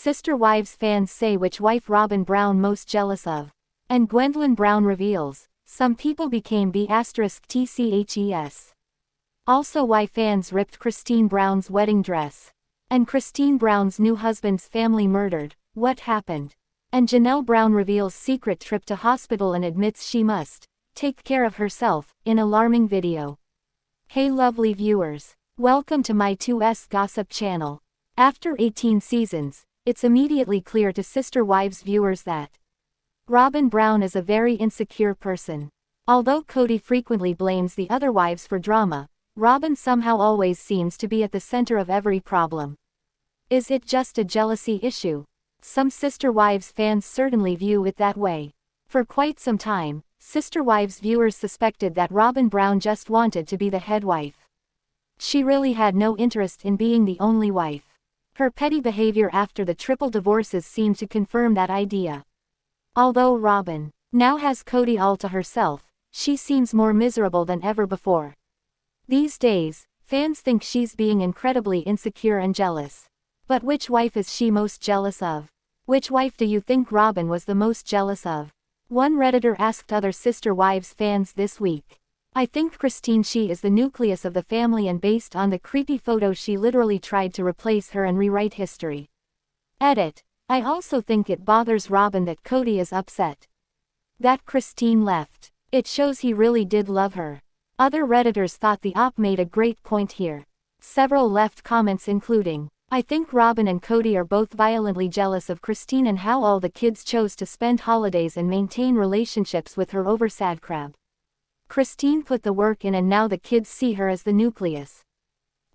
Sister Wives fans say which wife Robyn Brown most jealous of. And Gwendlyn Brown reveals, some people became B*TCHES. Also why fans ripped Christine Brown's wedding dress. And Christine Brown's new husband's family murdered, what happened? And Janelle Brown reveals secret trip to hospital and admits she must take care of herself, in alarming video. Hey lovely viewers. Welcome to my 2S Gossip channel. After 18 seasons, it's immediately clear to Sister Wives viewers that Robyn Brown is a very insecure person. Although Kody frequently blames the other wives for drama, Robyn somehow always seems to be at the center of every problem. Is it just a jealousy issue? Some Sister Wives fans certainly view it that way. For quite some time, Sister Wives viewers suspected that Robyn Brown just wanted to be the head wife. She really had no interest in being the only wife. Her petty behavior after the triple divorces seemed to confirm that idea. Although Robyn now has Kody all to herself, she seems more miserable than ever before. These days, fans think she's being incredibly insecure and jealous. But which wife is she most jealous of? Which wife do you think Robyn was the most jealous of? One Redditor asked other Sister Wives fans this week. I think Christine, she is the nucleus of the family, and based on the creepy photo she literally tried to replace her and rewrite history. Edit. I also think it bothers Robyn that Kody is upset that Christine left. It shows he really did love her. Other Redditors thought the op made a great point here. Several left comments including, I think Robyn and Kody are both violently jealous of Christine and how all the kids chose to spend holidays and maintain relationships with her over sad crab. Christine put the work in and now the kids see her as the nucleus.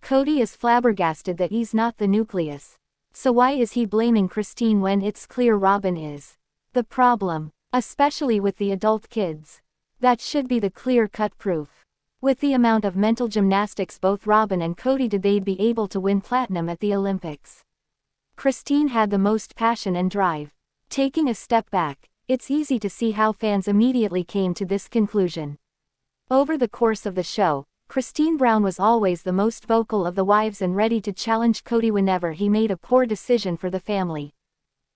Kody is flabbergasted that he's not the nucleus. So why is he blaming Christine when it's clear Robyn is the problem, especially with the adult kids? That should be the clear-cut proof. With the amount of mental gymnastics both Robyn and Kody did, they'd be able to win platinum at the Olympics. Christine had the most passion and drive. Taking a step back, it's easy to see how fans immediately came to this conclusion. Over the course of the show, Christine Brown was always the most vocal of the wives and ready to challenge Kody whenever he made a poor decision for the family.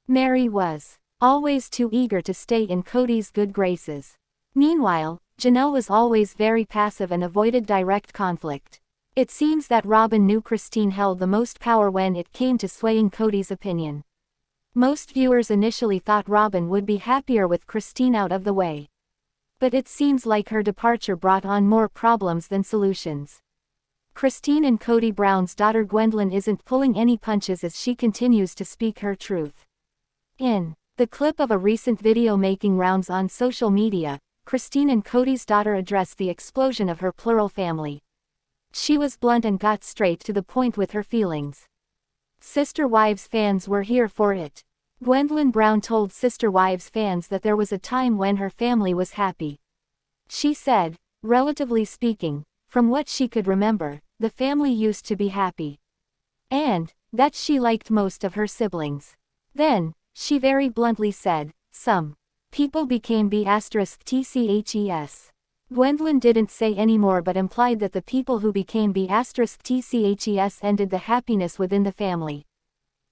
Meri was always too eager to stay in Kody's good graces. Meanwhile, Janelle was always very passive and avoided direct conflict. It seems that Robyn knew Christine held the most power when it came to swaying Kody's opinion. Most viewers initially thought Robyn would be happier with Christine out of the way. But it seems like her departure brought on more problems than solutions. Christine and Kody Brown's daughter Gwendlyn isn't pulling any punches as she continues to speak her truth. In the clip of a recent video making rounds on social media, Christine and Kody's daughter addressed the explosion of her plural family. She was blunt and got straight to the point with her feelings. Sister Wives fans were here for it. Gwendlyn Brown told Sister Wives fans that there was a time when her family was happy. She said, relatively speaking, from what she could remember, the family used to be happy. And that she liked most of her siblings. Then, she very bluntly said, some people became B*TCHES. Gwendlyn didn't say any more but implied that the people who became B*TCHES ended the happiness within the family.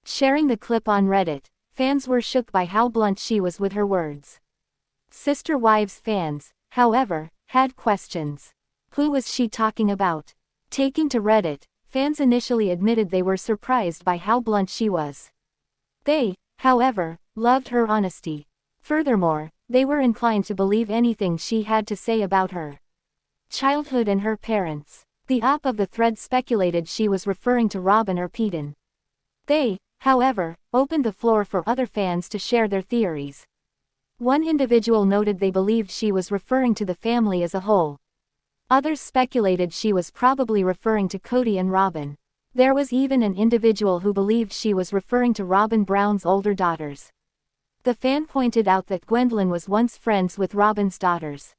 Sharing the clip on Reddit, fans were shook by how blunt she was with her words. Sister Wives fans, however, had questions. Who was she talking about? Taking to Reddit, fans initially admitted they were surprised by how blunt she was. They, however, loved her honesty. Furthermore, they were inclined to believe anything she had to say about her childhood and her parents. The op of the thread speculated she was referring to Robyn or Paedon. They, however, opened the floor for other fans to share their theories. One individual noted they believed she was referring to the family as a whole. Others speculated she was probably referring to Kody and Robyn. There was even an individual who believed she was referring to Robyn Brown's older daughters. The fan pointed out that Gwendlyn was once friends with Robyns Daughters.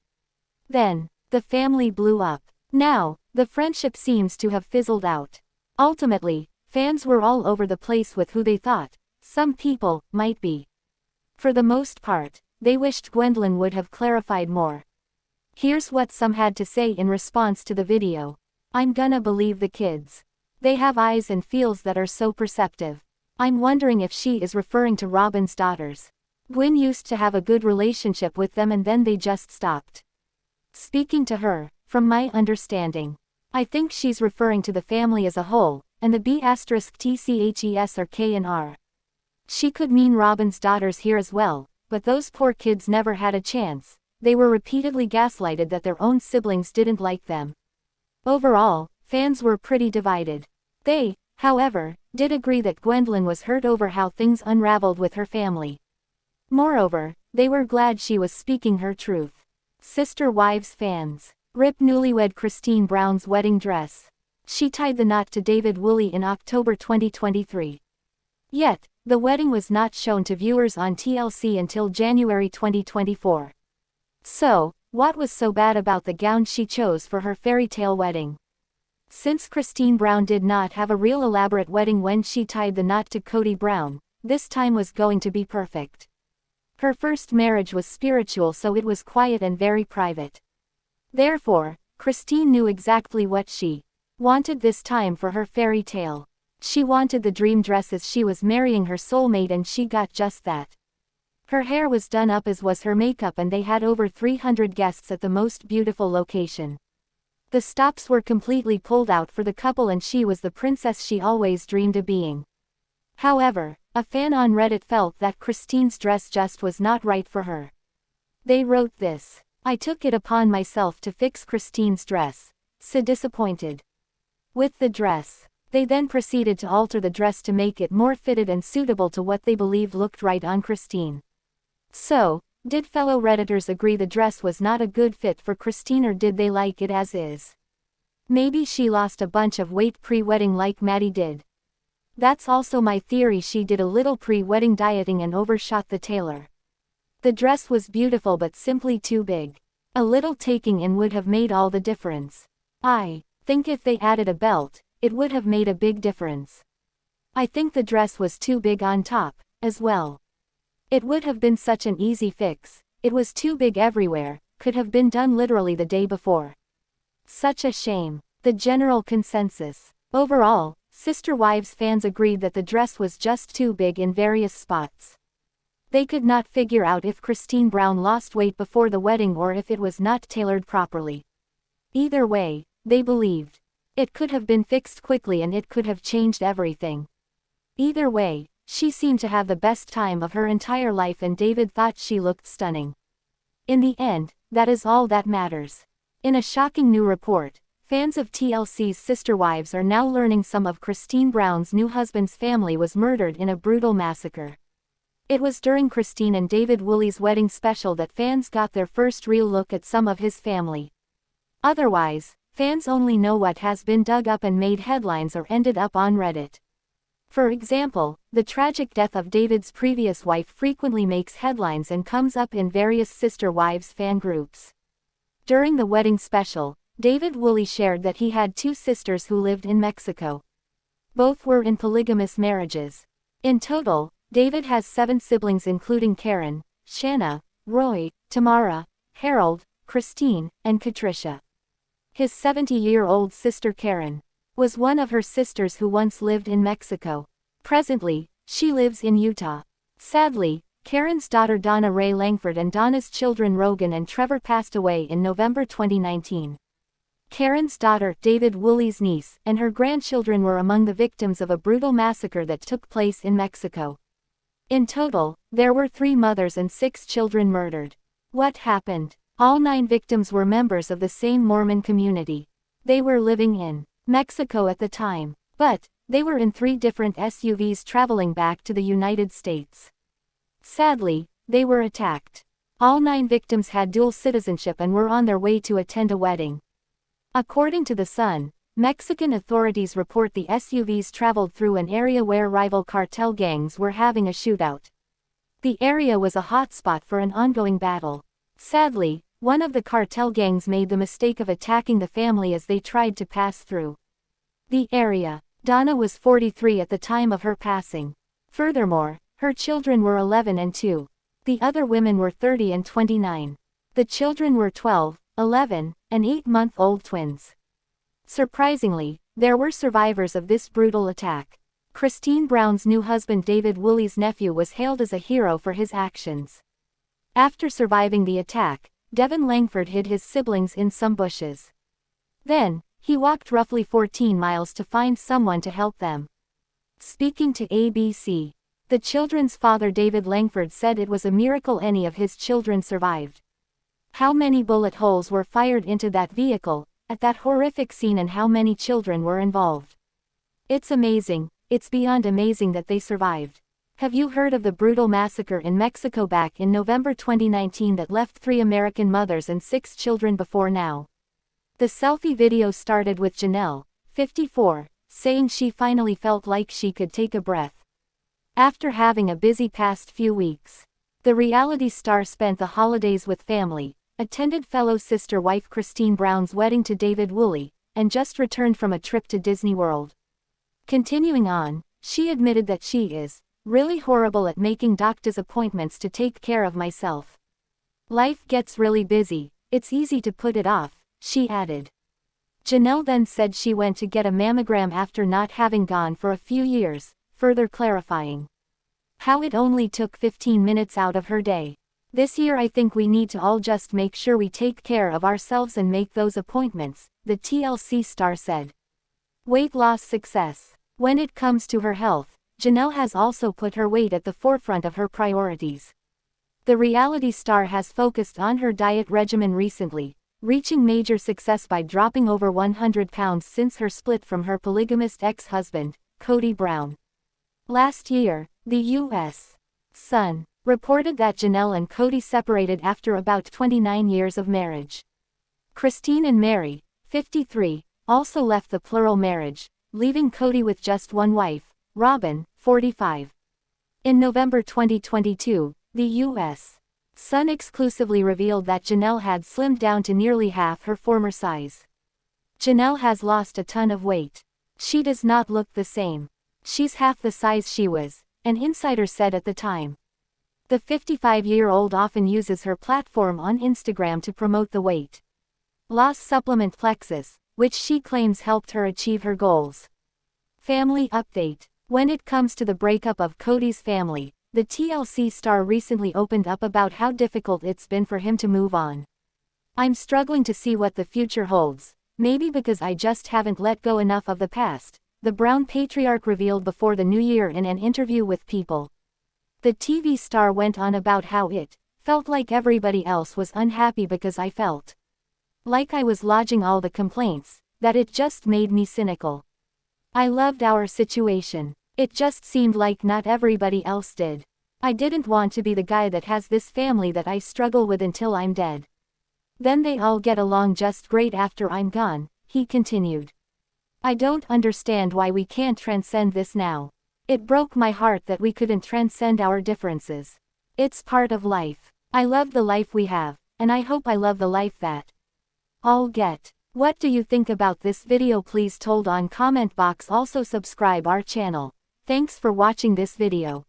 Then, the family blew up. Now, the friendship seems to have fizzled out. Ultimately, fans were all over the place with who they thought some people might be. For the most part, they wished Gwendlyn would have clarified more. Here's what some had to say in response to the video. I'm gonna believe the kids. They have eyes and feels that are so perceptive. I'm wondering if she is referring to Robyns Daughters. Gwen used to have a good relationship with them and then they just stopped speaking to her, from my understanding. I think she's referring to the family as a whole, and the B*TCHES or K and R. She could mean Robyns Daughters here as well, but those poor kids never had a chance. They were repeatedly gaslighted that their own siblings didn't like them. Overall, fans were pretty divided. They, however, did agree that Gwendlyn was hurt over how things unraveled with her family. Moreover, they were glad she was speaking her truth. Sister Wives fans. Rip newlywed Christine Brown's wedding dress. She tied the knot to Devid in October 2023. Yet, the wedding was not shown to viewers on TLC until January 2024. So, what was so bad about the gown she chose for her fairytale wedding? Since Christine Brown did not have a real elaborate wedding when she tied the knot to Kody Brown, this time was going to be perfect. Her first marriage was spiritual, so it was quiet and very private. Therefore, Christine knew exactly what she wanted this time for her fairy tale. She wanted the dream dress as she was marrying her soulmate, and she got just that. Her hair was done up as was her makeup, and they had over 300 guests at the most beautiful location. The stops were completely pulled out for the couple and she was the princess she always dreamed of being. However, a fan on Reddit felt that Christine's dress just was not right for her. They wrote this: "I took it upon myself to fix Christine's dress. So disappointed with the dress." They then proceeded to alter the dress to make it more fitted and suitable to what they believed looked right on Christine. So, did fellow Redditors agree the dress was not a good fit for Christine, or did they like it as is? Maybe she lost a bunch of weight pre-wedding like Maddie did. That's also my theory. She did a little pre-wedding dieting and overshot the tailor. The dress was beautiful but simply too big. A little taking in would have made all the difference. I think if they added a belt, it would have made a big difference. I think the dress was too big on top, as well. It would have been such an easy fix. It was too big everywhere, could have been done literally the day before. Such a shame." The general consensus. Overall, Sister Wives fans agreed that the dress was just too big in various spots. They could not figure out if Christine Brown lost weight before the wedding or if it was not tailored properly. Either way, they believed it could have been fixed quickly and it could have changed everything. Either way, she seemed to have the best time of her entire life and Devid thought she looked stunning. In the end, that is all that matters. In a shocking new report, fans of TLC's Sister Wives are now learning some of Christine Brown's new husband's family was murdered in a brutal massacre. It was during Christine and Devid Wooley's wedding special that fans got their first real look at some of his family. Otherwise, fans only know what has been dug up and made headlines or ended up on Reddit. For example, the tragic death of Devid's previous wife frequently makes headlines and comes up in various Sister Wives fan groups. During the wedding special, Devid Wooley shared that he had two sisters who lived in Mexico. Both were in polygamous marriages. In total, Devid has 7 siblings including Karen, Shanna, Roy, Tamara, Harold, Christine, and Katricia. His 70-year-old sister Karen was one of her sisters who once lived in Mexico. Presently, she lives in Utah. Sadly, Karen's daughter Donna Ray Langford and Donna's children Rogan and Trevor passed away in November 2019. Karen's daughter, Devid Wooley's niece, and her grandchildren were among the victims of a brutal massacre that took place in Mexico. In total, there were 3 mothers and 6 children murdered. What happened? All 9 victims were members of the same Mormon community. They were living in Mexico at the time, but they were in 3 different SUVs traveling back to the United States. Sadly, they were attacked. All 9 victims had dual citizenship and were on their way to attend a wedding. According to The Sun, Mexican authorities report the SUVs traveled through an area where rival cartel gangs were having a shootout. The area was a hotspot for an ongoing battle. Sadly, one of the cartel gangs made the mistake of attacking the family as they tried to pass through the area. Donna was 43 at the time of her passing. Furthermore, her children were 11 and 2. The other women were 30 and 29. The children were 12, 11, and 8-month-old twins. Surprisingly, there were survivors of this brutal attack. Christine Brown's new husband Devid Woolley's nephew was hailed as a hero for his actions. After surviving the attack, Devin Langford hid his siblings in some bushes. Then, he walked roughly 14 miles to find someone to help them. Speaking to ABC, the children's father David Langford said it was a miracle any of his children survived. How many bullet holes were fired into that vehicle, at that horrific scene, and how many children were involved? It's amazing, it's beyond amazing that they survived. Have you heard of the brutal massacre in Mexico back in November 2019 that left 3 American mothers and 6 children before now? The selfie video started with Janelle, 54, saying she finally felt like she could take a breath. After having a busy past few weeks, the reality star spent the holidays with family, attended fellow sister wife Christine Brown's wedding to Devid Woolley, and just returned from a trip to Disney World. Continuing on, she admitted that she is really horrible at making doctor's appointments to take care of myself. Life gets really busy, it's easy to put it off, she added. Janelle then said she went to get a mammogram after not having gone for a few years, further clarifying how it only took 15 minutes out of her day. This year I think we need to all just make sure we take care of ourselves and make those appointments, the TLC star said. Weight loss success. When it comes to her health, Janelle has also put her weight at the forefront of her priorities. The reality star has focused on her diet regimen recently, reaching major success by dropping over 100 pounds since her split from her polygamist ex-husband, Kody Brown. Last year, the U.S. Sun reported that Janelle and Kody separated after about 29 years of marriage. Christine and Meri, 53, also left the plural marriage, leaving Kody with just one wife, Robyn, 45. In November 2022, the U.S. Sun exclusively revealed that Janelle had slimmed down to nearly half her former size. Janelle has lost a ton of weight. She does not look the same. She's half the size she was, an insider said at the time. The 55-year-old often uses her platform on Instagram to promote the weight loss supplement Plexus, which she claims helped her achieve her goals. Family update. When it comes to the breakup of Kody's family, the TLC star recently opened up about how difficult it's been for him to move on. I'm struggling to see what the future holds, maybe because I just haven't let go enough of the past, the Brown patriarch revealed before the new year in an interview with People. The TV star went on about how it felt like everybody else was unhappy because I felt like I was lodging all the complaints, that it just made me cynical. I loved our situation. It just seemed like not everybody else did. I didn't want to be the guy that has this family that I struggle with until I'm dead. Then they all get along just great after I'm gone, he continued. I don't understand why we can't transcend this now. It broke my heart that we couldn't transcend our differences. It's part of life. I love the life we have, and I hope I love the life that all get. What do you think about this video? Please told on comment box. Also subscribe our channel. Thanks for watching this video.